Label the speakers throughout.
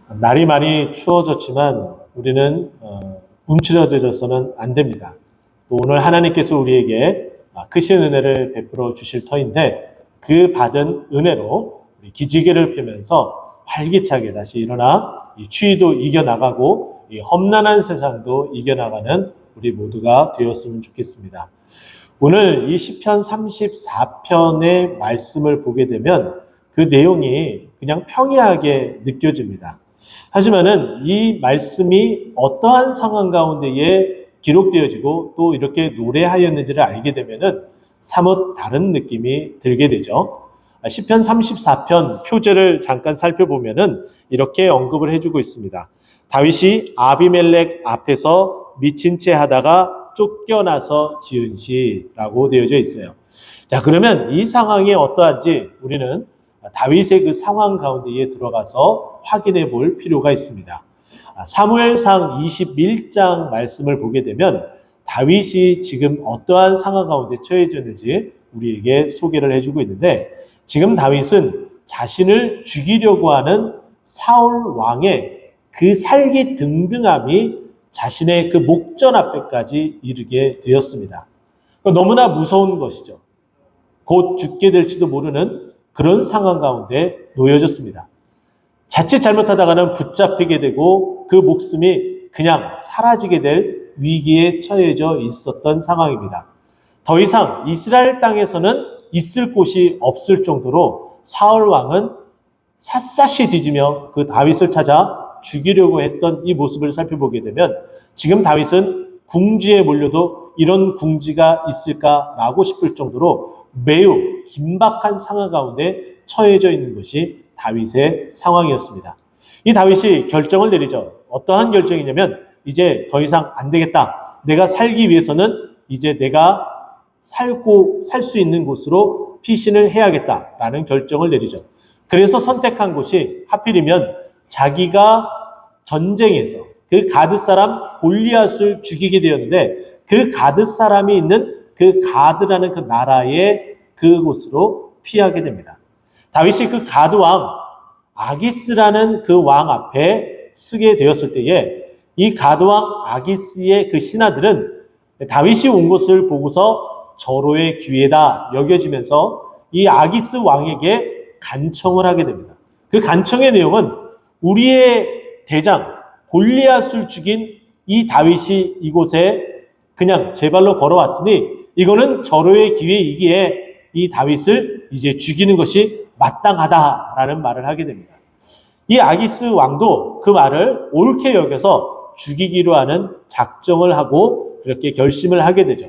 Speaker 1: 날이 많이 추워졌지만 우리는 움츠러들어서는 안 됩니다. 또 오늘 하나님께서 우리에게 크신 은혜를 베풀어 주실 터인데 그 받은 은혜로 우리 기지개를 펴면서 활기차게 다시 일어나 이 추위도 이겨나가고 이 험난한 세상도 이겨나가는 우리 모두가 되었으면 좋겠습니다. 오늘 이 시편 34편의 말씀을 보게 되면 그 내용이 그냥 평이하게 느껴집니다. 하지만은 이 말씀이 어떠한 상황 가운데에 기록되어지고 또 이렇게 노래하였는지를 알게 되면은 사뭇 다른 느낌이 들게 되죠. 시편 34편 표제를 잠깐 살펴보면은 이렇게 언급을 해주고 있습니다. 다윗이 아비멜렉 앞에서 미친 채 하다가 쫓겨나서 지은 시라고 되어져 있어요. 자, 그러면 이 상황이 어떠한지 우리는 다윗의 그 상황 가운데에 들어가서 확인해 볼 필요가 있습니다. 사무엘상 21장 말씀을 보게 되면 다윗이 지금 어떠한 상황 가운데 처해졌는지 우리에게 소개를 해주고 있는데, 지금 다윗은 자신을 죽이려고 하는 사울 왕의 그 살기 등등함이 자신의 그 목전 앞에까지 이르게 되었습니다. 너무나 무서운 것이죠. 곧 죽게 될지도 모르는 그런 상황 가운데 놓여졌습니다. 자칫 잘못하다가는 붙잡히게 되고 그 목숨이 그냥 사라지게 될 위기에 처해져 있었던 상황입니다. 더 이상 이스라엘 땅에서는 있을 곳이 없을 정도로 사울 왕은 샅샅이 뒤지며 그 다윗을 찾아 죽이려고 했던 이 모습을 살펴보게 되면 지금 다윗은 궁지에 몰려도 이런 궁지가 있을까라고 싶을 정도로 매우 긴박한 상황 가운데 처해져 있는 것이 다윗의 상황이었습니다. 이 다윗이 결정을 내리죠. 어떠한 결정이냐면 이제 더 이상 안 되겠다. 내가 살기 위해서는 이제 내가 살 수 있는 곳으로 피신을 해야겠다라는 결정을 내리죠. 그래서 선택한 곳이 하필이면 자기가 전쟁에서 그 가드 사람 골리앗을 죽이게 되었는데 그 가드 사람이 있는 그 가드라는 그 나라의 그곳으로 피하게 됩니다. 다윗이 그 가드 왕 아기스라는 그 왕 앞에 서게 되었을 때에 이 가드 왕 아기스의 그 신하들은 다윗이 온 것을 보고서 절호의 기회다 여겨지면서 이 아기스 왕에게 간청을 하게 됩니다. 그 간청의 내용은 우리의 대장 골리앗을 죽인 이 다윗이 이곳에 그냥 제 발로 걸어왔으니 이거는 절호의 기회이기에 이 다윗을 이제 죽이는 것이 마땅하다라는 말을 하게 됩니다. 이 아기스 왕도 그 말을 옳게 여겨서 죽이기로 하는 작정을 하고 그렇게 결심을 하게 되죠.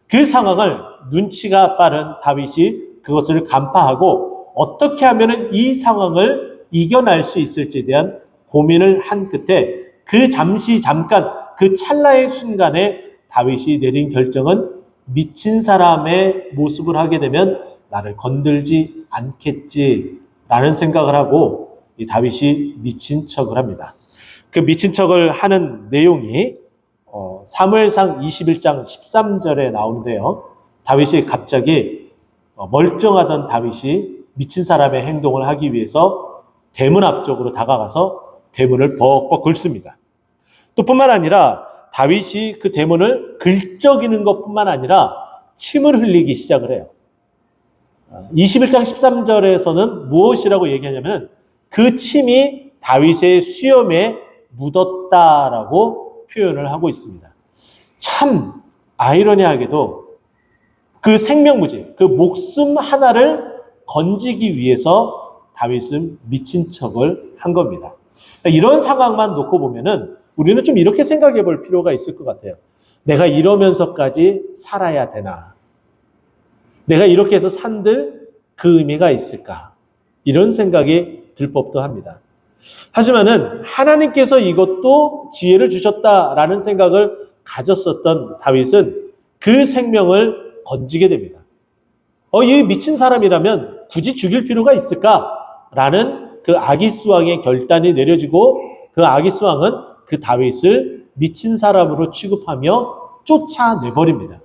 Speaker 1: 그 상황을 눈치가 빠른 다윗이 그것을 간파하고 어떻게 하면 이 상황을 이겨낼 수 있을지에 대한 고민을 한 끝에 그 잠깐 그 찰나의 순간에 다윗이 내린 결정은 미친 사람의 모습을 하게 되면 나를 건들지 않겠지라는 생각을 하고 이 다윗이 미친 척을 합니다. 그 미친 척을 하는 내용이 사무엘상 21장 13절에 나오는데요. 다윗이 갑자기 멀쩡하던 다윗이 미친 사람의 행동을 하기 위해서 대문 앞쪽으로 다가가서 대문을 벅벅 긁습니다. 또 뿐만 아니라 다윗이 그 대문을 긁적이는 것뿐만 아니라 침을 흘리기 시작을 해요. 21장 13절에서는 무엇이라고 얘기하냐면 그 침이 다윗의 수염에 묻었다라고 표현을 하고 있습니다. 참 아이러니하게도 그 생명무지, 그 목숨 하나를 건지기 위해서 다윗은 미친 척을 한 겁니다. 이런 상황만 놓고 보면은 우리는 좀 이렇게 생각해 볼 필요가 있을 것 같아요. 내가 이러면서까지 살아야 되나? 내가 이렇게 해서 산들 그 의미가 있을까? 이런 생각이 들 법도 합니다. 하지만은 하나님께서 이것도 지혜를 주셨다라는 생각을 가졌었던 다윗은 그 생명을 건지게 됩니다. 이 미친 사람이라면 굳이 죽일 필요가 있을까라는 그 아기스 왕의 결단이 내려지고 그 아기스 왕은 그 다윗을 미친 사람으로 취급하며 쫓아내버립니다.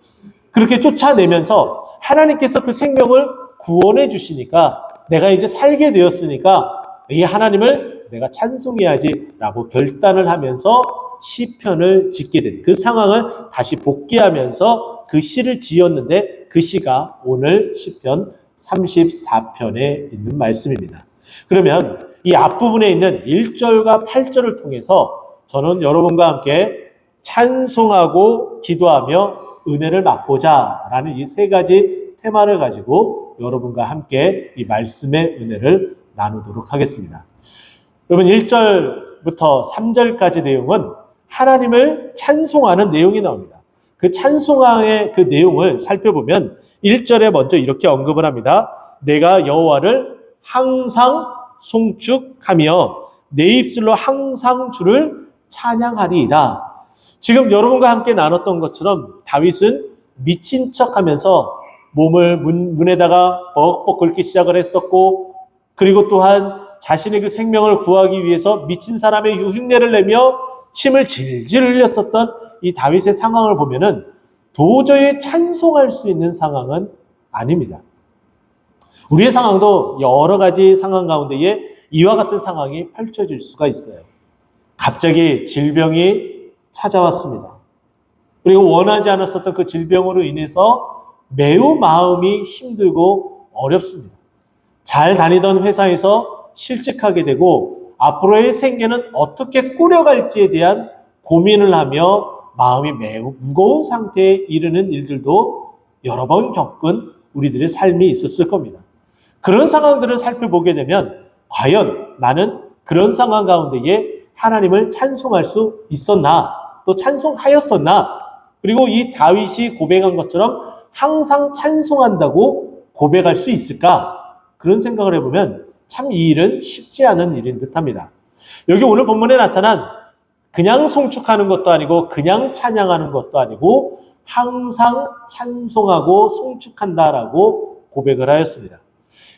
Speaker 1: 그렇게 쫓아내면서 하나님께서 그 생명을 구원해 주시니까 내가 이제 살게 되었으니까 이 하나님을 하나님을 내가 찬송해야지라고 결단을 하면서 시편을 짓게 된 그 상황을 다시 복귀하면서 그 시를 지었는데 그 시가 오늘 시편 34편에 있는 말씀입니다. 그러면 이 앞부분에 있는 1절과 8절을 통해서 저는 여러분과 함께 찬송하고 기도하며 은혜를 맛보자 라는 이 세 가지 테마를 가지고 여러분과 함께 이 말씀의 은혜를 나누도록 하겠습니다. 여러분 1절부터 3절까지 내용은 하나님을 찬송하는 내용이 나옵니다. 그 찬송의 그 내용을 살펴보면 1절에 먼저 이렇게 언급을 합니다. 내가 여호와를 항상 송축하며 내 입술로 항상 주를 찬양하리이다. 지금 여러분과 함께 나눴던 것처럼 다윗은 미친 척하면서 몸을 문에다가 벅벅 긁기 시작을 했었고, 그리고 또한 자신의 그 생명을 구하기 위해서 미친 사람의 흉내를 내며 침을 질질 흘렸었던 이 다윗의 상황을 보면은 도저히 찬송할 수 있는 상황은 아닙니다. 우리의 상황도 여러 가지 상황 가운데에 이와 같은 상황이 펼쳐질 수가 있어요. 갑자기 질병이 찾아왔습니다. 그리고 원하지 않았었던 그 질병으로 인해서 매우 마음이 힘들고 어렵습니다. 잘 다니던 회사에서 실직하게 되고 앞으로의 생계는 어떻게 꾸려갈지에 대한 고민을 하며 마음이 매우 무거운 상태에 이르는 일들도 여러 번 겪은 우리들의 삶이 있었을 겁니다. 그런 상황들을 살펴보게 되면 과연 나는 그런 상황 가운데에 하나님을 찬송할 수 있었나, 또 찬송하였었나, 그리고 이 다윗이 고백한 것처럼 항상 찬송한다고 고백할 수 있을까? 그런 생각을 해보면 참 이 일은 쉽지 않은 일인 듯합니다. 여기 오늘 본문에 나타난 그냥 송축하는 것도 아니고 그냥 찬양하는 것도 아니고 항상 찬송하고 송축한다라고 고백을 하였습니다.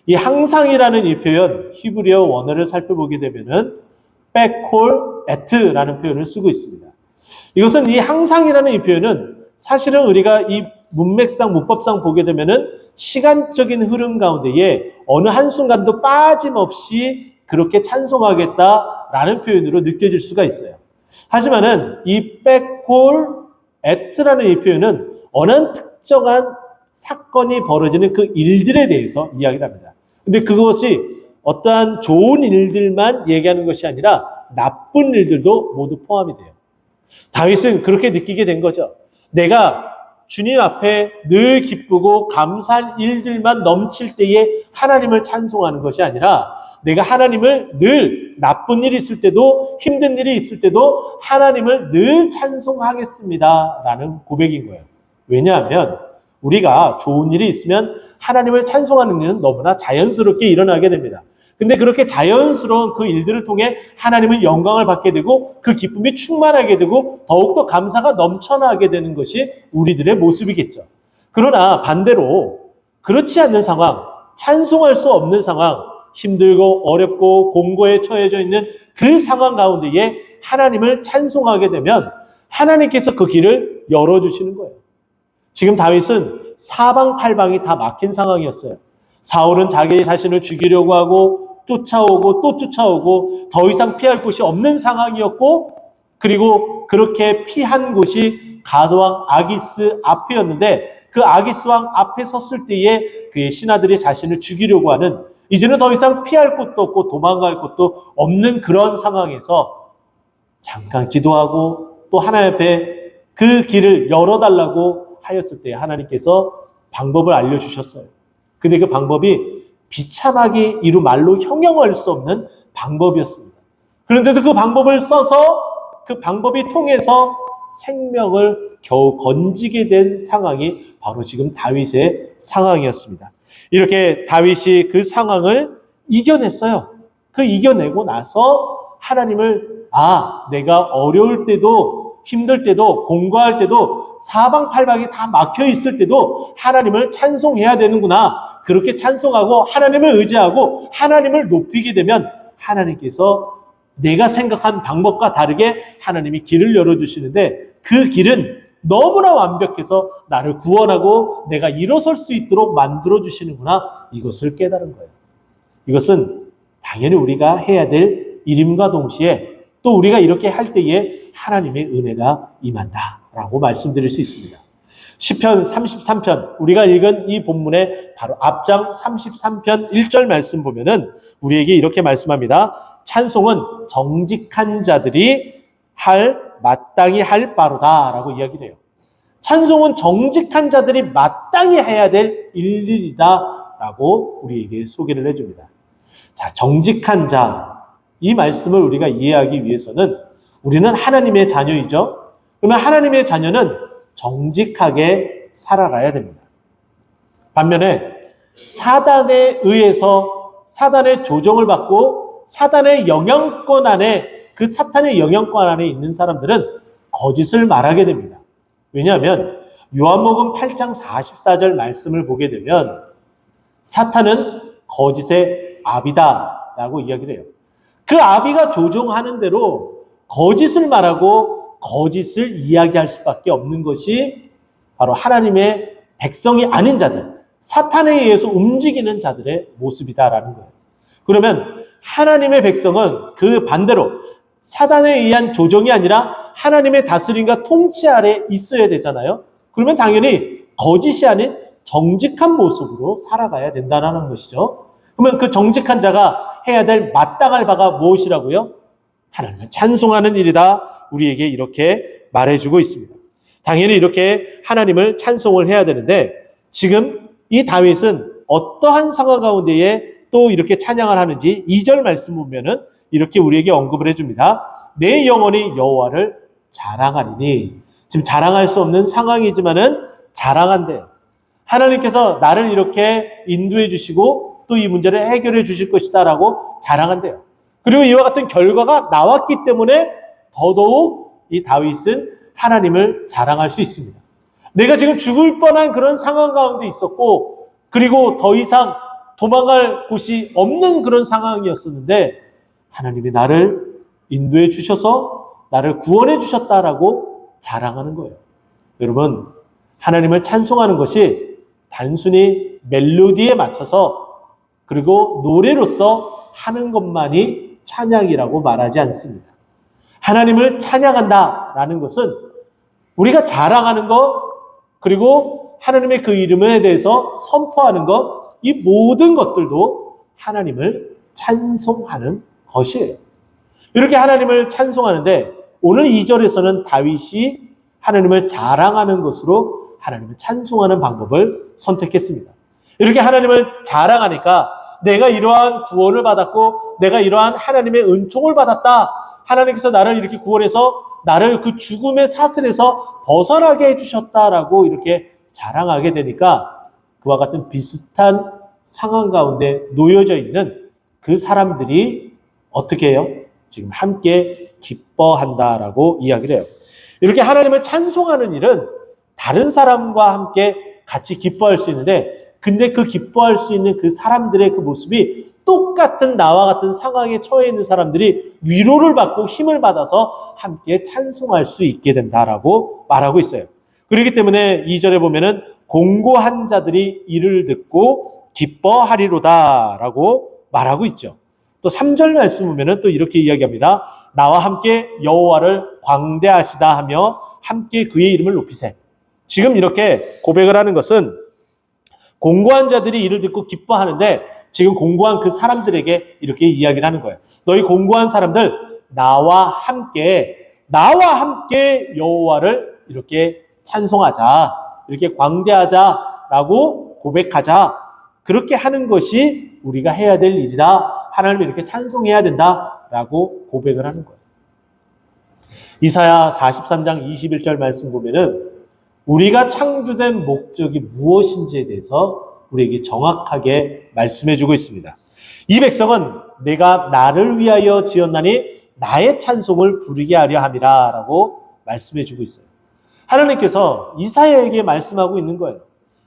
Speaker 1: 이 항상이라는 이 표현, 히브리어 원어를 살펴보게 되면은 백콜 에트라는 표현을 쓰고 있습니다. 이것은 이 항상이라는 이 표현은 사실은 우리가 이 문맥상, 문법상 보게 되면은 시간적인 흐름 가운데에 어느 한순간도 빠짐없이 그렇게 찬송하겠다라는 표현으로 느껴질 수가 있어요. 하지만은 이 백콜 에트라는 이 표현은 어느 특정한 사건이 벌어지는 그 일들에 대해서 이야기를 합니다. 근데 그것이 어떠한 좋은 일들만 얘기하는 것이 아니라 나쁜 일들도 모두 포함이 돼요. 다윗은 그렇게 느끼게 된 거죠. 내가 주님 앞에 늘 기쁘고 감사할 일들만 넘칠 때에 하나님을 찬송하는 것이 아니라 내가 하나님을 늘 나쁜 일이 있을 때도 힘든 일이 있을 때도 하나님을 늘 찬송하겠습니다 라는 고백인 거예요. 왜냐하면 우리가 좋은 일이 있으면 하나님을 찬송하는 일은 너무나 자연스럽게 일어나게 됩니다. 근데 그렇게 자연스러운 그 일들을 통해 하나님의 영광을 받게 되고 그 기쁨이 충만하게 되고 더욱더 감사가 넘쳐나게 되는 것이 우리들의 모습이겠죠. 그러나 반대로 그렇지 않는 상황, 찬송할 수 없는 상황, 힘들고 어렵고 공고에 처해져 있는 그 상황 가운데에 하나님을 찬송하게 되면 하나님께서 그 길을 열어주시는 거예요. 지금 다윗은 사방팔방이 다 막힌 상황이었어요. 사울은 자기 자신을 죽이려고 하고 쫓아오고 또 쫓아오고 더 이상 피할 곳이 없는 상황이었고, 그리고 그렇게 피한 곳이 가드왕 아기스 앞이었는데 그 아기스 왕 앞에 섰을 때에 그의 신하들이 자신을 죽이려고 하는, 이제는 더 이상 피할 곳도 없고 도망갈 곳도 없는 그런 상황에서 잠깐 기도하고 또 하나님 앞에 그 길을 열어달라고 하였을 때 하나님께서 방법을 알려주셨어요. 근데 그 방법이 비참하게 이루 말로 형용할 수 없는 방법이었습니다. 그런데도 그 방법을 써서 그 방법이 통해서 생명을 겨우 건지게 된 상황이 바로 지금 다윗의 상황이었습니다. 이렇게 다윗이 그 상황을 이겨냈어요. 그 이겨내고 나서 하나님을 내가 어려울 때도 힘들 때도 공고할 때도 사방팔방이 다 막혀 있을 때도 하나님을 찬송해야 되는구나. 그렇게 찬송하고 하나님을 의지하고 하나님을 높이게 되면 하나님께서 내가 생각한 방법과 다르게 하나님이 길을 열어주시는데 그 길은 너무나 완벽해서 나를 구원하고 내가 일어설 수 있도록 만들어주시는구나. 이것을 깨달은 거예요. 이것은 당연히 우리가 해야 될 일임과 동시에 또 우리가 이렇게 할 때에 하나님의 은혜가 임한다라고 말씀드릴 수 있습니다. 시편 33편, 우리가 읽은 이 본문의 바로 앞장 33편 1절 말씀 보면은 우리에게 이렇게 말씀합니다. 찬송은 정직한 자들이 마땅히 할 바로다라고 이야기를 해요. 찬송은 정직한 자들이 마땅히 해야 될 일일이다라고 우리에게 소개를 해줍니다. 자, 정직한 자, 이 말씀을 우리가 이해하기 위해서는 우리는 하나님의 자녀이죠. 그러면 하나님의 자녀는 정직하게 살아가야 됩니다. 반면에 사단에 의해서 사단의 조정을 받고 사단의 영향권 안에, 그 사탄의 영향권 안에 있는 사람들은 거짓을 말하게 됩니다. 왜냐하면 요한복음 8장 44절 말씀을 보게 되면 사탄은 거짓의 아비다라고 이야기를 해요. 그 아비가 조종하는 대로 거짓을 말하고 거짓을 이야기할 수밖에 없는 것이 바로 하나님의 백성이 아닌 자들, 사탄에 의해서 움직이는 자들의 모습이다라는 거예요. 그러면 하나님의 백성은 그 반대로 사단에 의한 조정이 아니라 하나님의 다스림과 통치 아래 있어야 되잖아요. 그러면 당연히 거짓이 아닌 정직한 모습으로 살아가야 된다는 것이죠. 그러면 그 정직한 자가 해야 될 마땅할 바가 무엇이라고요? 하나님을 찬송하는 일이다. 우리에게 이렇게 말해주고 있습니다. 당연히 이렇게 하나님을 찬송을 해야 되는데 지금 이 다윗은 어떠한 상황 가운데에 또 이렇게 찬양을 하는지 2절 말씀 보면은 이렇게 우리에게 언급을 해줍니다. 내 영혼이 여호와를 자랑하리니. 지금 자랑할 수 없는 상황이지만은 자랑한대요. 하나님께서 나를 이렇게 인도해 주시고 또 이 문제를 해결해 주실 것이다라고 자랑한대요. 그리고 이와 같은 결과가 나왔기 때문에 더더욱 이 다윗은 하나님을 자랑할 수 있습니다. 내가 지금 죽을 뻔한 그런 상황 가운데 있었고 그리고 더 이상 도망갈 곳이 없는 그런 상황이었었는데 하나님이 나를 인도해 주셔서 나를 구원해 주셨다라고 자랑하는 거예요. 여러분, 하나님을 찬송하는 것이 단순히 멜로디에 맞춰서 그리고 노래로서 하는 것만이 찬양이라고 말하지 않습니다. 하나님을 찬양한다라는 것은 우리가 자랑하는 것, 그리고 하나님의 그 이름에 대해서 선포하는 것, 이 모든 것들도 하나님을 찬송하는 것이에요. 이렇게 하나님을 찬송하는데 오늘 2절에서는 다윗이 하나님을 자랑하는 것으로 하나님을 찬송하는 방법을 선택했습니다. 이렇게 하나님을 자랑하니까 내가 이러한 구원을 받았고 내가 이러한 하나님의 은총을 받았다. 하나님께서 나를 이렇게 구원해서 나를 그 죽음의 사슬에서 벗어나게 해주셨다라고 이렇게 자랑하게 되니까 그와 같은 비슷한 상황 가운데 놓여져 있는 그 사람들이 어떻게 해요? 지금 함께 기뻐한다라고 이야기를 해요. 이렇게 하나님을 찬송하는 일은 다른 사람과 함께 같이 기뻐할 수 있는데 근데 그 기뻐할 수 있는 그 사람들의 그 모습이 똑같은 나와 같은 상황에 처해 있는 사람들이 위로를 받고 힘을 받아서 함께 찬송할 수 있게 된다라고 말하고 있어요. 그렇기 때문에 2절에 보면은 공고한 자들이 이를 듣고 기뻐하리로다라고 말하고 있죠. 또 3절 말씀 보면은 또 이렇게 이야기합니다. 나와 함께 여호와를 광대하시다 하며 함께 그의 이름을 높이세. 지금 이렇게 고백을 하는 것은 공고한 자들이 이를 듣고 기뻐하는데 지금 공고한 그 사람들에게 이렇게 이야기를 하는 거예요. 너희 공고한 사람들 나와 함께 여호와를 이렇게 찬송하자. 이렇게 광대하자라고 고백하자. 그렇게 하는 것이 우리가 해야 될 일이다. 하나님을 이렇게 찬송해야 된다라고 고백을 하는 거예요. 이사야 43장 21절 말씀 보면은 우리가 창조된 목적이 무엇인지에 대해서 우리에게 정확하게 말씀해주고 있습니다. 이 백성은 내가 나를 위하여 지었나니 나의 찬송을 부르게 하려 함이라 라고 말씀해주고 있어요. 하나님께서 이사야에게 말씀하고 있는 거예요.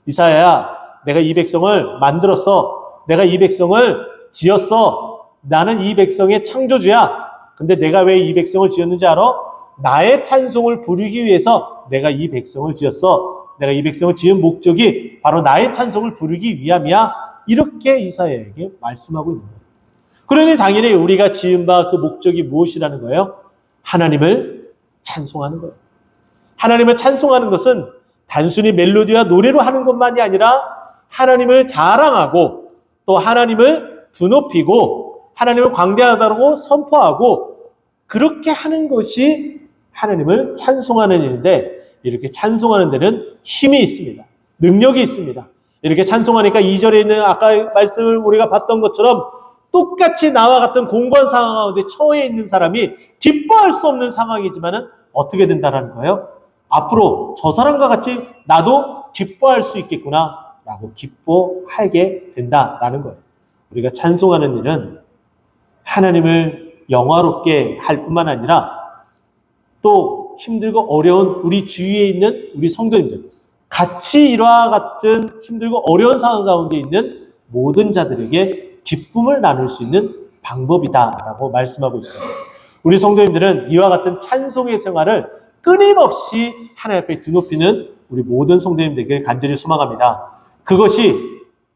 Speaker 1: 이사야야, 내가 이 백성을 만들었어. 내가 이 백성을 지었어. 나는 이 백성의 창조주야. 근데 내가 왜 이 백성을 지었는지 알아? 나의 찬송을 부르기 위해서 내가 이 백성을 지었어. 내가 이 백성을 지은 목적이 바로 나의 찬송을 부르기 위함이야. 이렇게 이사야에게 말씀하고 있는 거예요. 그러니 당연히 우리가 지은 바 그 목적이 무엇이라는 거예요? 하나님을 찬송하는 거예요. 하나님을 찬송하는 것은 단순히 멜로디와 노래로 하는 것만이 아니라 하나님을 자랑하고 또 하나님을 드높이고 하나님을 광대하다고 선포하고 그렇게 하는 것이 하나님을 찬송하는 일인데, 이렇게 찬송하는 데는 힘이 있습니다. 능력이 있습니다. 이렇게 찬송하니까 2절에 있는 아까 말씀을 우리가 봤던 것처럼 똑같이 나와 같은 공고한 상황 가운데 처해 있는 사람이 기뻐할 수 없는 상황이지만은 어떻게 된다라는 거예요? 앞으로 저 사람과 같이 나도 기뻐할 수 있겠구나 라고 기뻐하게 된다라는 거예요. 우리가 찬송하는 일은 하나님을 영화롭게 할 뿐만 아니라 또 힘들고 어려운 우리 주위에 있는 우리 성도님들, 같이 이와 같은 힘들고 어려운 상황 가운데 있는 모든 자들에게 기쁨을 나눌 수 있는 방법이다라고 말씀하고 있어요. 우리 성도님들은 이와 같은 찬송의 생활을 끊임없이 하나님 앞에 드높이는 우리 모든 성도님 되길 간절히 소망합니다. 그것이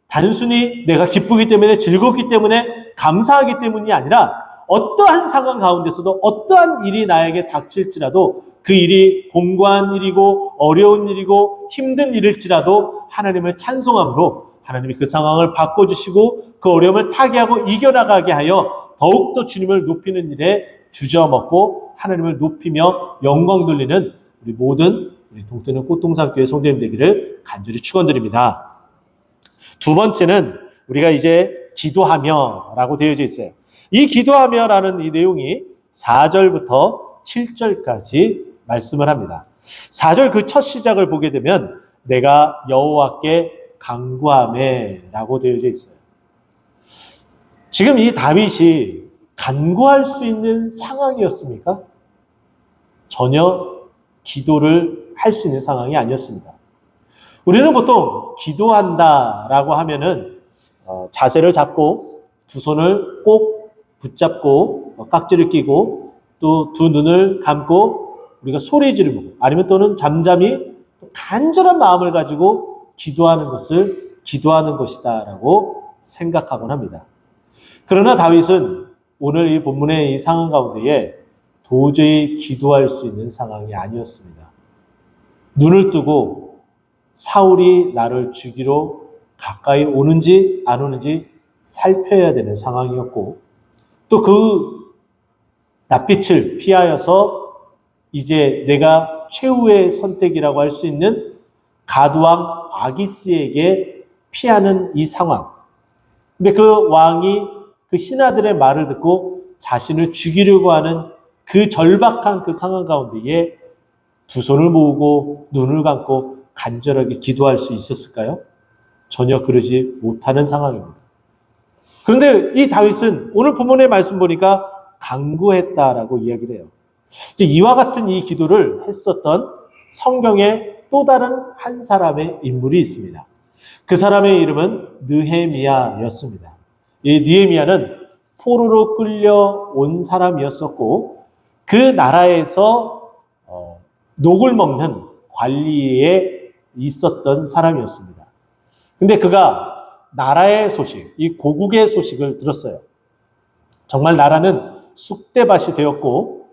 Speaker 1: 단순히 내가 기쁘기 때문에, 즐겁기 때문에, 감사하기 때문이 아니라 어떠한 상황 가운데서도 어떠한 일이 나에게 닥칠지라도 그 일이 공고한 일이고 어려운 일이고 힘든 일일지라도 하나님을 찬송함으로 하나님이 그 상황을 바꿔주시고 그 어려움을 타개하고 이겨나가게 하여 더욱더 주님을 높이는 일에 주저먹고 하나님을 높이며 영광 돌리는 우리 모든 우리 동태는 꽃동산교회 성도님 되기를 간절히 축원드립니다. 두 번째는 우리가 이제 기도하며 라고 되어져 있어요. 이 기도하며 라는 이 내용이 4절부터 7절까지 말씀을 합니다. 4절 그 첫 시작을 보게 되면 내가 여호와께 간구하매 라고 되어져 있어요. 지금 이 다윗이 간구할 수 있는 상황이었습니까? 전혀 기도를 할 수 있는 상황이 아니었습니다. 우리는 보통 기도한다라고 하면은 자세를 잡고 두 손을 꼭 붙잡고 깍지를 끼고 또 두 눈을 감고 우리가 소리 지르고 아니면 또는 잠잠히 간절한 마음을 가지고 기도하는 것을 기도하는 것이다라고 생각하곤 합니다. 그러나 다윗은 오늘 이 본문의 이 상황 가운데에 도저히 기도할 수 있는 상황이 아니었습니다. 눈을 뜨고 사울이 나를 죽이러 가까이 오는지 안 오는지 살펴야 되는 상황이었고 또 그 낯빛을 피하여서 이제 내가 최후의 선택이라고 할 수 있는 가두왕 아기스에게 피하는 이 상황. 근데 그 왕이 그 신하들의 말을 듣고 자신을 죽이려고 하는 그 절박한 그 상황 가운데에 두 손을 모으고 눈을 감고 간절하게 기도할 수 있었을까요? 전혀 그러지 못하는 상황입니다. 그런데 이 다윗은 오늘 본문의 말씀 보니까 간구했다라고 이야기를 해요. 이와 같은 이 기도를 했었던 성경의 또 다른 한 사람의 인물이 있습니다. 그 사람의 이름은 느헤미야였습니다. 이 느헤미야는 포로로 끌려온 사람이었었고 그 나라에서 녹을 먹는 관리에 있었던 사람이었습니다. 근데 그가 나라의 소식, 이 고국의 소식을 들었어요. 정말 나라는 쑥대밭이 되었고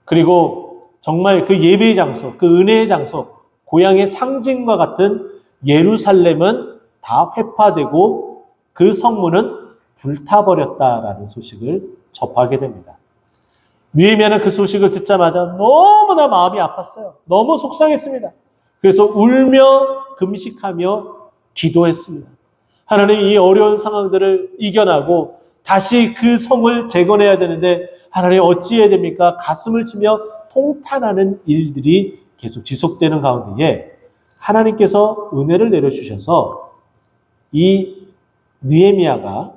Speaker 1: 그리고 정말 그 예배의 장소, 그 은혜의 장소, 고향의 상징과 같은 예루살렘은 다 회파되고 그 성문은 불타버렸다라는 소식을 접하게 됩니다. 느헤미야는 그 소식을 듣자마자 너무나 마음이 아팠어요. 너무 속상했습니다. 그래서 울며 금식하며 기도했습니다. 하나님, 이 어려운 상황들을 이겨나고 다시 그 성을 재건해야 되는데 하나님 어찌해야 됩니까? 가슴을 치며 통탄하는 일들이 계속 지속되는 가운데에 하나님께서 은혜를 내려주셔서 이 느헤미야가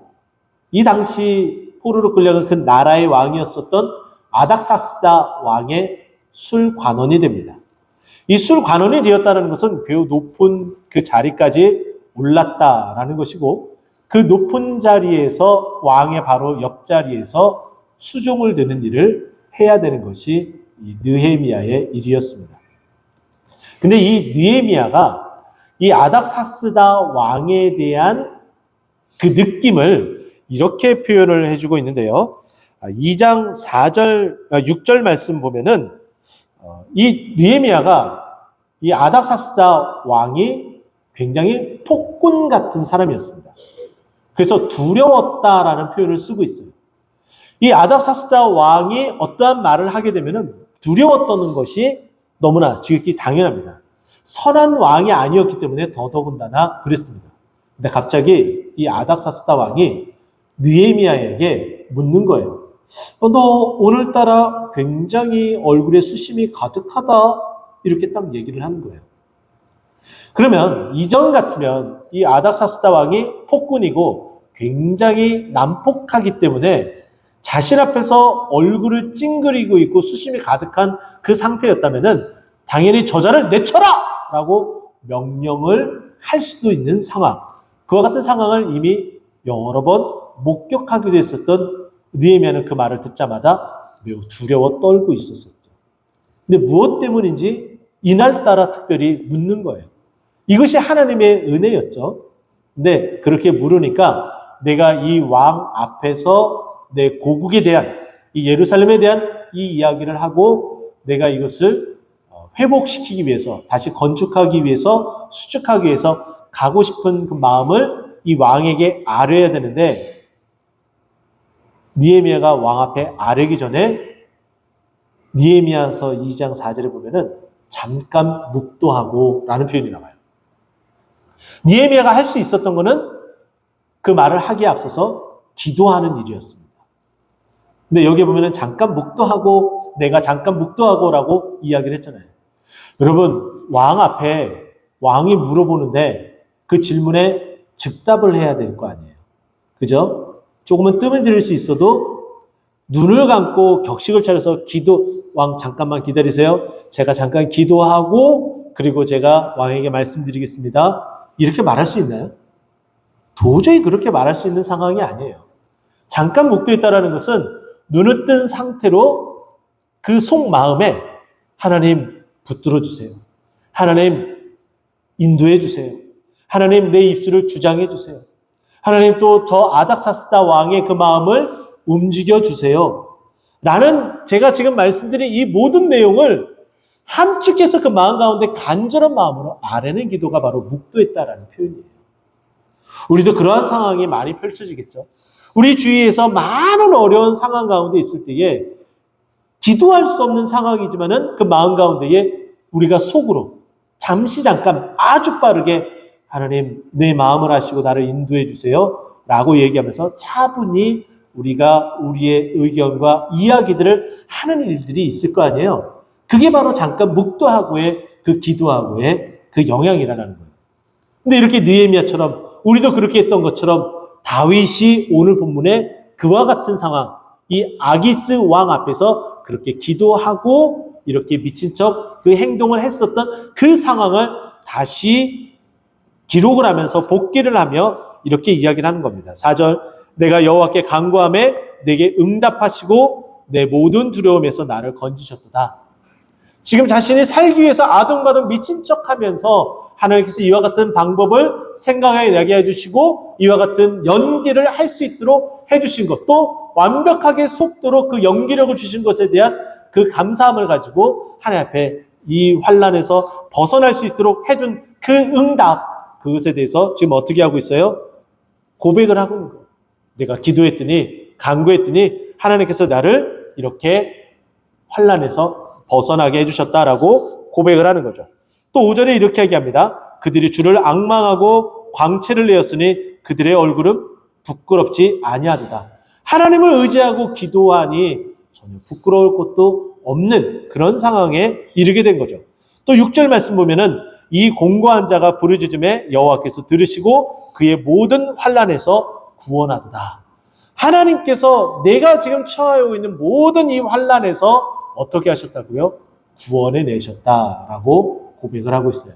Speaker 1: 이 당시 포로로 끌려간 그 나라의 왕이었었던 아닥사스다 왕의 술관원이 됩니다. 이 술관원이 되었다는 것은 매우 높은 그 자리까지 올랐다라는 것이고 그 높은 자리에서 왕의 바로 옆자리에서 수종을 드는 일을 해야 되는 것이 이 느헤미야의 일이었습니다. 근데 이 느헤미야가 이 아닥사스다 왕에 대한 그 느낌을 이렇게 표현을 해주고 있는데요. 2장 6절 말씀 보면은 이 느헤미야가 이 아닥사스다 왕이 굉장히 폭군 같은 사람이었습니다. 그래서 두려웠다라는 표현을 쓰고 있어요. 이 아닥사스다 왕이 어떠한 말을 하게 되면은 두려웠던 것이 너무나 지극히 당연합니다. 선한 왕이 아니었기 때문에 더더군다나 그랬습니다. 근데 갑자기 이 아닥사스다 왕이 느헤미야에게 묻는 거예요. 너 오늘따라 굉장히 얼굴에 수심이 가득하다. 이렇게 딱 얘기를 하는 거예요. 그러면 이전 같으면 이 아닥사스다 왕이 폭군이고 굉장히 난폭하기 때문에 자신 앞에서 얼굴을 찡그리고 있고 수심이 가득한 그 상태였다면은 당연히 저자를 내쳐라! 라고 명령을 할 수도 있는 상황. 그와 같은 상황을 이미 여러 번 목격하기도 했었던 느헤미야는 그 말을 듣자마자 매우 두려워 떨고 있었었죠. 근데 무엇 때문인지 이날따라 특별히 묻는 거예요. 이것이 하나님의 은혜였죠. 근데 그렇게 물으니까 내가 이 왕 앞에서 내 고국에 대한, 이 예루살렘에 대한 이 이야기를 하고 내가 이것을 회복시키기 위해서, 다시 건축하기 위해서, 수축하기 위해서 가고 싶은 그 마음을 이 왕에게 아뢰야 되는데 느헤미야가 왕 앞에 아뢰기 전에 느헤미야서 2장 4절에 보면은 잠깐 묵도하고 라는 표현이 나와요. 느헤미야가 할 수 있었던 거는 그 말을 하기에 앞서서 기도하는 일이었습니다. 근데 여기 보면은 잠깐 묵도하고 내가 잠깐 묵도하고라고 이야기를 했잖아요. 여러분, 왕 앞에 왕이 물어보는데 그 질문에 즉답을 해야 될 거 아니에요. 그죠? 조금은 뜸을 들일 수 있어도 눈을 감고 격식을 차려서 왕 잠깐만 기다리세요. 제가 잠깐 기도하고 그리고 제가 왕에게 말씀드리겠습니다. 이렇게 말할 수 있나요? 도저히 그렇게 말할 수 있는 상황이 아니에요. 잠깐 묵도했다라는 것은 눈을 뜬 상태로 그 속마음에 하나님 붙들어 주세요. 하나님 인도해 주세요. 하나님 내 입술을 주장해 주세요. 하나님 또 저 아닥사스다 왕의 그 마음을 움직여 주세요. 라는 제가 지금 말씀드린 이 모든 내용을 함축해서 그 마음 가운데 간절한 마음으로 아뢰는 기도가 바로 묵도했다라는 표현이에요. 우리도 그러한 상황이 많이 펼쳐지겠죠. 우리 주위에서 많은 어려운 상황 가운데 있을 때에 기도할 수 없는 상황이지만은 그 마음 가운데에 우리가 속으로 잠깐 아주 빠르게 하나님 내 마음을 아시고 나를 인도해 주세요 라고 얘기하면서 차분히 우리가 우리의 의견과 이야기들을 하는 일들이 있을 거 아니에요. 그게 바로 잠깐 묵도하고의 그 기도하고의 그 영향이라는 거예요. 근데 이렇게 느헤미야처럼 우리도 그렇게 했던 것처럼 다윗이 오늘 본문에 그와 같은 상황, 이 아기스 왕 앞에서 그렇게 기도하고 이렇게 미친 척 그 행동을 했었던 그 상황을 다시 기록을 하면서 복기를 하며 이렇게 이야기를 하는 겁니다. 4절, 내가 여호와께 간구하매 내게 응답하시고 내 모든 두려움에서 나를 건지셨도다. 지금 자신이 살기 위해서 아둥바둥 미친 척하면서 하나님께서 이와 같은 방법을 생각하게 나게 해주시고 이와 같은 연기를 할 수 있도록 해주신 것, 또 완벽하게 속도록 그 연기력을 주신 것에 대한 그 감사함을 가지고 하나님 앞에 이 환난에서 벗어날 수 있도록 해준 그 응답, 그것에 대해서 지금 어떻게 하고 있어요? 고백을 하고 있는 거예요. 내가 기도했더니, 간구했더니 하나님께서 나를 이렇게 환난에서 벗어나게 해주셨다라고 고백을 하는 거죠. 또 5절에 이렇게 얘기합니다. 그들이 주를 앙망하고 광채를 내었으니 그들의 얼굴은 부끄럽지 아니하도다. 하나님을 의지하고 기도하니 전혀 부끄러울 것도 없는 그런 상황에 이르게 된 거죠. 또 6절 말씀 보면은 이 공고한 자가 부르짖음에 여호와께서 들으시고 그의 모든 환난에서 구원하도다. 하나님께서 내가 지금 처하고 있는 모든 이 환난에서 어떻게 하셨다고요? 구원해 내셨다라고 고백을 하고 있어요.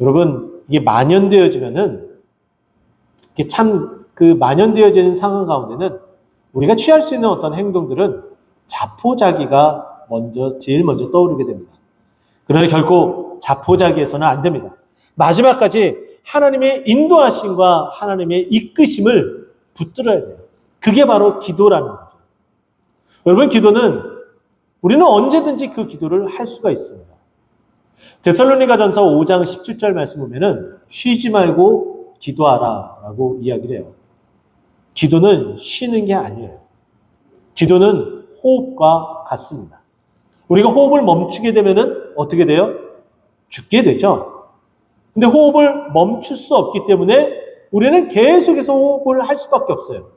Speaker 1: 여러분, 이게 만연되어지면은 이게 참 그 만연되어지는 상황 가운데는 우리가 취할 수 있는 어떤 행동들은 자포자기가 제일 먼저 떠오르게 됩니다. 그러나 결코 자포자기해서는 안 됩니다. 마지막까지 하나님의 인도하심과 하나님의 이끄심을 붙들어야 돼요. 그게 바로 기도라는 거죠. 여러분, 기도는 우리는 언제든지 그 기도를 할 수가 있습니다. 데살로니가전서 5장 17절 말씀 보면은 쉬지 말고 기도하라 라고 이야기를 해요. 기도는 쉬는 게 아니에요. 기도는 호흡과 같습니다. 우리가 호흡을 멈추게 되면은 어떻게 돼요? 죽게 되죠. 근데 호흡을 멈출 수 없기 때문에 우리는 계속해서 호흡을 할 수밖에 없어요.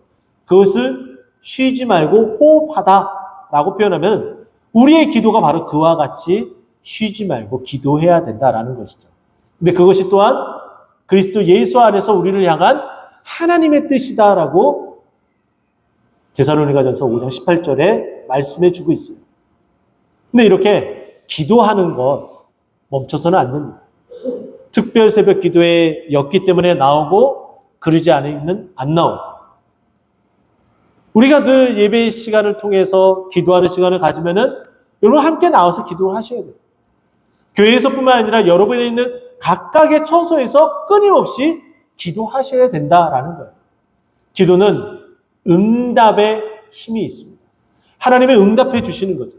Speaker 1: 그것을 쉬지 말고 호흡하다라고 표현하면 우리의 기도가 바로 그와 같이 쉬지 말고 기도해야 된다라는 것이죠. 근데 그것이 또한 그리스도 예수 안에서 우리를 향한 하나님의 뜻이다라고 데살로니가전서 5장 18절에 말씀해 주고 있어요. 근데 이렇게 기도하는 것 멈춰서는 안 됩니다. 특별 새벽 기도에 였기 때문에 나오고 그러지 않으면 안 나오고 우리가 늘 예배 시간을 통해서 기도하는 시간을 가지면은 여러분 함께 나와서 기도를 하셔야 돼요. 교회에서뿐만 아니라 여러분이 있는 각각의 처소에서 끊임없이 기도하셔야 된다라는 거예요. 기도는 응답의 힘이 있습니다. 하나님이 응답해 주시는 거죠.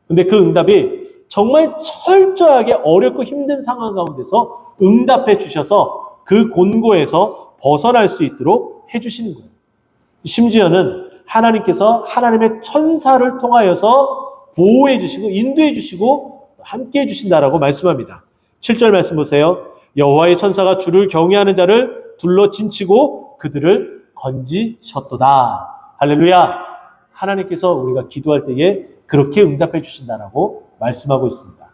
Speaker 1: 근데 그 응답이 정말 철저하게 어렵고 힘든 상황 가운데서 응답해 주셔서 그 곤고에서 벗어날 수 있도록 해주시는 거예요. 심지어는 하나님께서 하나님의 천사를 통하여서 보호해 주시고 인도해 주시고 함께 해 주신다라고 말씀합니다. 7절 말씀 보세요. 여호와의 천사가 주를 경외하는 자를 둘러 진치고 그들을 건지셨도다. 할렐루야. 하나님께서 우리가 기도할 때에 그렇게 응답해 주신다라고 말씀하고 있습니다.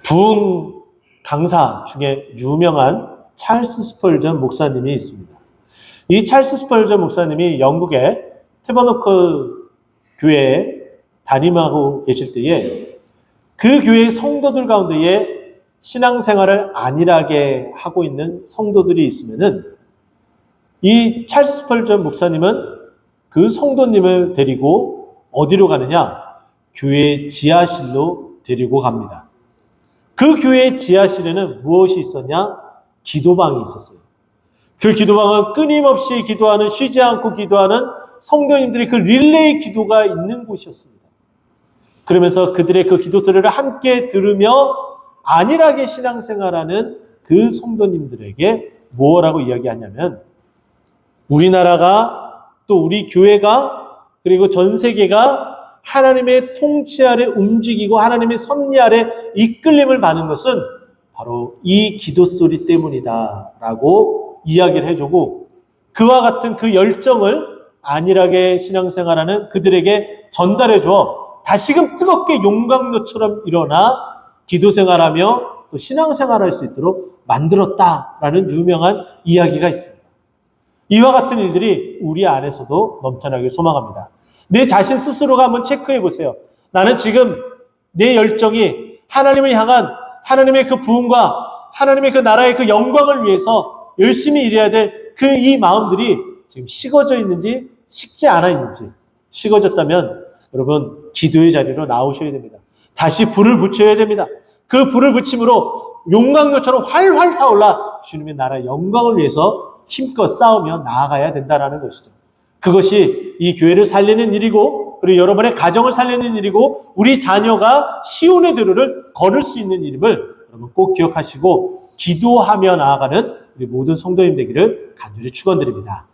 Speaker 1: 부흥 강사 중에 유명한 찰스 스펄전 목사님이 있습니다. 이 찰스 스펄전 목사님이 영국의 태버너클 교회에 담임하고 계실 때에 그 교회의 성도들 가운데에 신앙생활을 안일하게 하고 있는 성도들이 있으면은 이 찰스 스펄전 목사님은 그 성도님을 데리고 어디로 가느냐? 교회 지하실로 데리고 갑니다. 그 교회 지하실에는 무엇이 있었냐? 기도방이 있었어요. 그 기도방은 끊임없이 기도하는, 쉬지 않고 기도하는 성도님들이 그 릴레이 기도가 있는 곳이었습니다. 그러면서 그들의 그 기도 소리를 함께 들으며 안일하게 신앙생활하는 그 성도님들에게 무엇라고 이야기하냐면 우리나라가 또 우리 교회가 그리고 전 세계가 하나님의 통치 아래 움직이고 하나님의 섭리 아래 이끌림을 받는 것은 바로 이 기도 소리 때문이다라고 이야기를 해주고 그와 같은 그 열정을 안일하게 신앙생활하는 그들에게 전달해 주어 다시금 뜨겁게 용광로처럼 일어나 기도생활하며 또 신앙생활할 수 있도록 만들었다라는 유명한 이야기가 있습니다. 이와 같은 일들이 우리 안에서도 넘쳐나길 소망합니다. 내 자신 스스로가 한번 체크해 보세요. 나는 지금 내 열정이 하나님을 향한 하나님의 그 부흥과 하나님의 그 나라의 그 영광을 위해서 열심히 일해야 될 그 이 마음들이 지금 식어져 있는지 식지 않아 있는지 식어졌다면 여러분 기도의 자리로 나오셔야 됩니다. 다시 불을 붙여야 됩니다. 그 불을 붙임으로 용광로처럼 활활 타올라 주님의 나라의 영광을 위해서 힘껏 싸우며 나아가야 된다는 것이죠. 그것이 이 교회를 살리는 일이고 그리고 여러분의 가정을 살리는 일이고 우리 자녀가 시온의 도로를 걸을 수 있는 일임을 여러분 꼭 기억하시고 기도하며 나아가는 우리 모든 성도님 되기를 간절히 축원드립니다.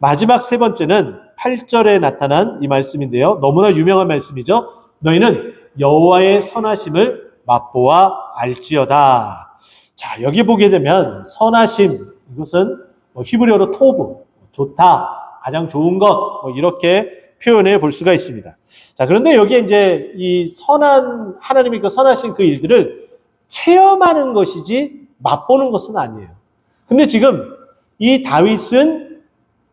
Speaker 1: 마지막 세 번째는 8절에 나타난 이 말씀인데요. 너무나 유명한 말씀이죠. 너희는 여호와의 선하심을 맛보아 알지어다. 자, 여기 보게 되면 선하심, 이것은 히브리어로 토브, 좋다, 가장 좋은 것, 이렇게 표현해 볼 수가 있습니다. 자, 그런데 여기에 이제 이 선한, 하나님의 그 선하신 그 일들을 체험하는 것이지 맛보는 것은 아니에요. 근데 지금 이 다윗은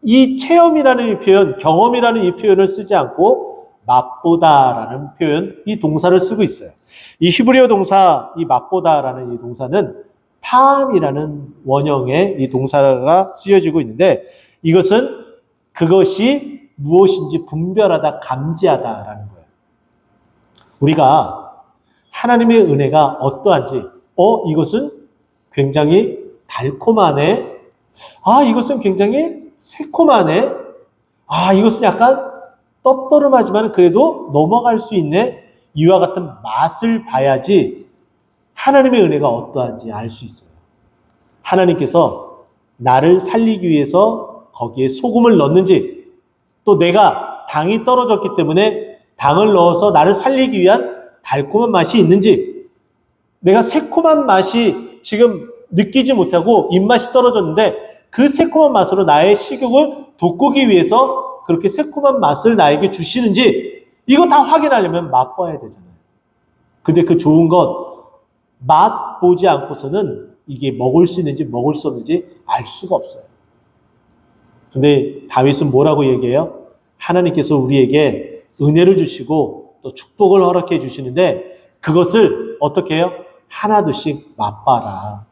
Speaker 1: 이 체험이라는 이 표현, 경험이라는 이 표현을 쓰지 않고 맛보다라는 표현, 이 동사를 쓰고 있어요. 이 히브리어 동사, 이 맛보다라는 이 동사는 탐이라는 원형의 이 동사가 쓰여지고 있는데 이것은 그것이 무엇인지 분별하다, 감지하다라는 거예요. 우리가 하나님의 은혜가 어떠한지, 이것은 굉장히 달콤하네. 이것은 굉장히 새콤하네. 아, 이것은 약간 떡떠름하지만 그래도 넘어갈 수 있네. 이와 같은 맛을 봐야지 하나님의 은혜가 어떠한지 알 수 있어요. 하나님께서 나를 살리기 위해서 거기에 소금을 넣는지, 또 내가 당이 떨어졌기 때문에 당을 넣어서 나를 살리기 위한 달콤한 맛이 있는지, 내가 새콤한 맛이 지금 느끼지 못하고 입맛이 떨어졌는데 그 새콤한 맛으로 나의 식욕을 돋구기 위해서 그렇게 새콤한 맛을 나에게 주시는지, 이거 다 확인하려면 맛봐야 되잖아요. 근데 그 좋은 것, 맛 보지 않고서는 이게 먹을 수 있는지 먹을 수 없는지 알 수가 없어요. 근데 다윗은 뭐라고 얘기해요? 하나님께서 우리에게 은혜를 주시고 또 축복을 허락해 주시는데 그것을 어떻게 해요? 하나둘씩 맛봐라.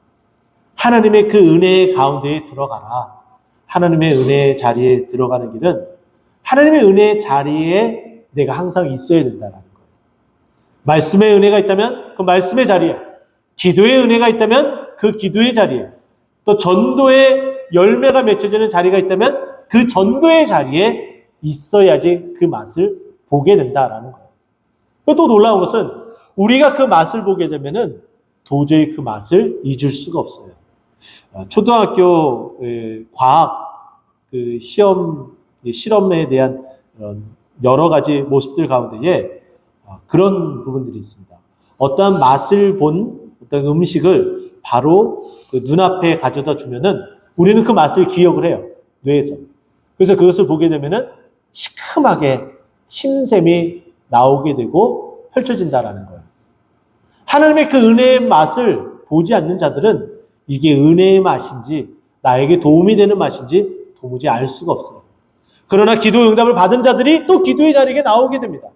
Speaker 1: 하나님의 그 은혜의 가운데에 들어가라. 하나님의 은혜의 자리에 들어가는 길은 하나님의 은혜의 자리에 내가 항상 있어야 된다는 거예요. 말씀의 은혜가 있다면 그 말씀의 자리에, 기도의 은혜가 있다면 그 기도의 자리에, 또 전도의 열매가 맺혀지는 자리가 있다면 그 전도의 자리에 있어야지 그 맛을 보게 된다라는 거예요. 또 놀라운 것은 우리가 그 맛을 보게 되면은 도저히 그 맛을 잊을 수가 없어요. 초등학교 과학 그 실험에 대한 여러 가지 모습들 가운데에 그런 부분들이 있습니다. 어떠한 맛을 본 어떤 음식을 바로 그 눈앞에 가져다 주면은 우리는 그 맛을 기억을 해요. 뇌에서. 그래서 그것을 보게 되면은 시큼하게 침샘이 나오게 되고 펼쳐진다라는 거예요. 하나님의 그 은혜의 맛을 보지 않는 자들은 이게 은혜의 맛인지 나에게 도움이 되는 맛인지 도무지 알 수가 없어요. 그러나 기도 응답을 받은 자들이 또 기도의 자리에 나오게 됩니다.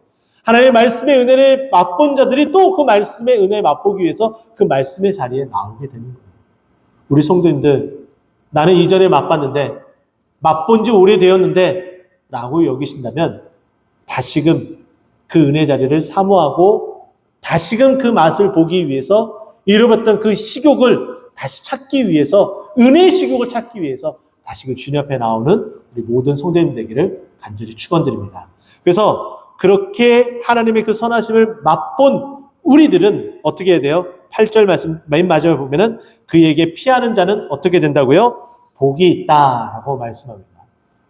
Speaker 1: 하나님의 말씀의 은혜를 맛본 자들이 또 그 말씀의 은혜를 맛보기 위해서 그 말씀의 자리에 나오게 되는 거예요. 우리 성도님들, 나는 이전에 맛봤는데 맛본 지 오래되었는데 라고 여기신다면 다시금 그 은혜 자리를 사모하고 다시금 그 맛을 보기 위해서 잃어봤던 그 식욕을 다시 찾기 위해서, 은혜의 식욕을 찾기 위해서 다시 그 주님 앞에 나오는 우리 모든 성도님 되기를 간절히 축원드립니다. 그래서 그렇게 하나님의 그 선하심을 맛본 우리들은 어떻게 해야 돼요? 8절 말씀 맨 마지막에 보면은 그에게 피하는 자는 어떻게 된다고요? 복이 있다라고 말씀합니다.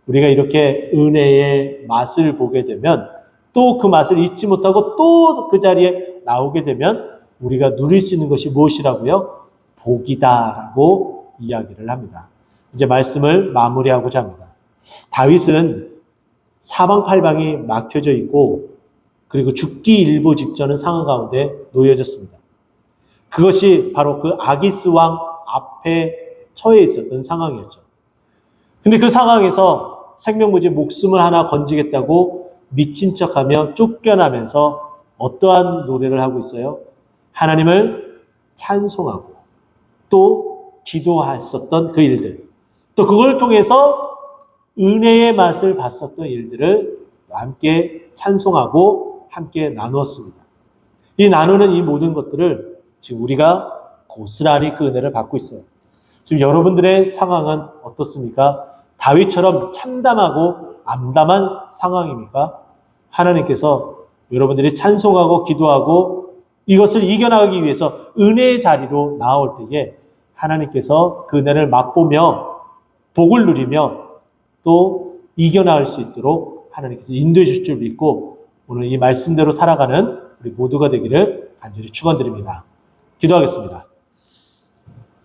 Speaker 1: 우리가 이렇게 은혜의 맛을 보게 되면 또 그 맛을 잊지 못하고 또 그 자리에 나오게 되면 우리가 누릴 수 있는 것이 무엇이라고요? 복이다라고 이야기를 합니다. 이제 말씀을 마무리하고자 합니다. 다윗은 사방팔방이 막혀져 있고 그리고 죽기 일보 직전은 상황 가운데 놓여졌습니다. 그것이 바로 그 아기스 왕 앞에 처해 있었던 상황이었죠. 근데 그 상황에서 생명무지 목숨을 하나 건지겠다고 미친 척하며 쫓겨나면서 어떠한 노래를 하고 있어요? 하나님을 찬송하고 또 기도했었던 그 일들, 또 그걸 통해서 은혜의 맛을 봤었던 일들을 함께 찬송하고 함께 나누었습니다. 이 나누는 이 모든 것들을 지금 우리가 고스란히 그 은혜를 받고 있어요. 지금 여러분들의 상황은 어떻습니까? 다윗처럼 참담하고 암담한 상황입니까? 하나님께서 여러분들이 찬송하고 기도하고 이것을 이겨나가기 위해서 은혜의 자리로 나올 때에 하나님께서 그 은혜를 맛보며 복을 누리며 또 이겨나갈 수 있도록 하나님께서 인도해 주실 줄 믿고 오늘 이 말씀대로 살아가는 우리 모두가 되기를 간절히 축원드립니다. 기도하겠습니다.